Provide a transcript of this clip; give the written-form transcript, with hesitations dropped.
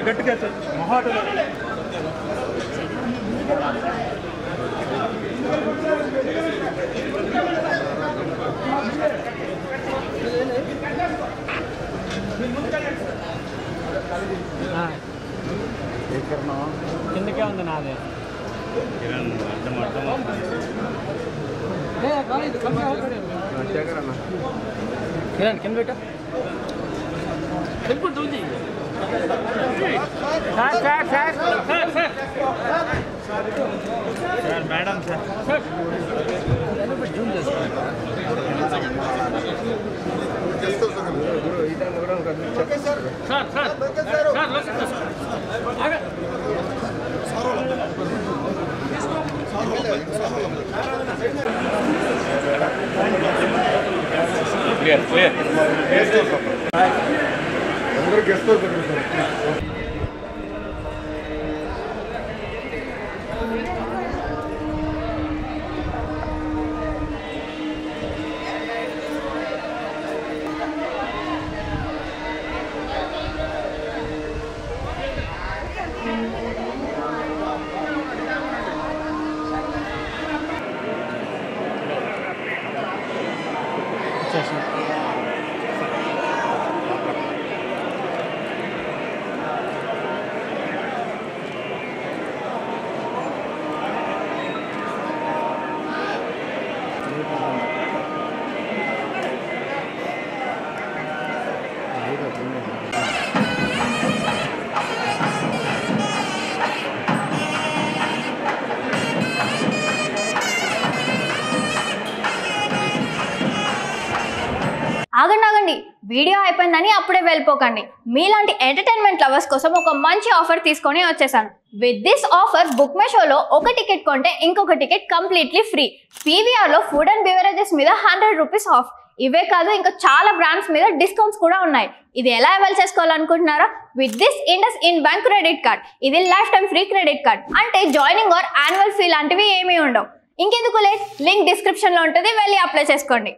గట్టిగా మొహాటలు కిందకే ఉంది నాదే కిరణ్ కింద పెట్ట సార్ మేడం సార్ జూమ్ చేస్తారు క్లియర్ క్లియర్ అందరూ గెస్ట్ ఆగండి వీడియో అయిపోయిందని అప్పుడే వెళ్ళిపోకండి. మీలాంటి ఎంటర్టైన్మెంట్ లవర్స్ కోసం ఒక మంచి ఆఫర్ తీసుకొని వచ్చేసాను. With this offer book my షోలో ఒక టికెట్ కొంటే ఇంకొక టికెట్ కంప్లీట్లీ ఫ్రీ. పీవీఆర్లో ఫుడ్ అండ్ బెవరేజెస్ మీద 100 రూపీస్ ఆఫ్. ఇవే కాదు ఇంకా చాలా బ్రాండ్స్ మీద డిస్కౌంట్స్ కూడా ఉన్నాయి. ఇది ఎలా అవైల్ చేసుకోవాలనుకుంటున్నారా? With this IndusInd bank credit card. ఇది life time free credit card. అంటే జాయినింగ్ ఆర్ యాన్యువల్ ఫీ లాంటివి ఏమీ ఉండవు. ఇంకెందుకు లేట్, లింక్ డిస్క్రిప్షన్లో ఉంటుంది, వెళ్ళి అప్లై చేసుకోండి.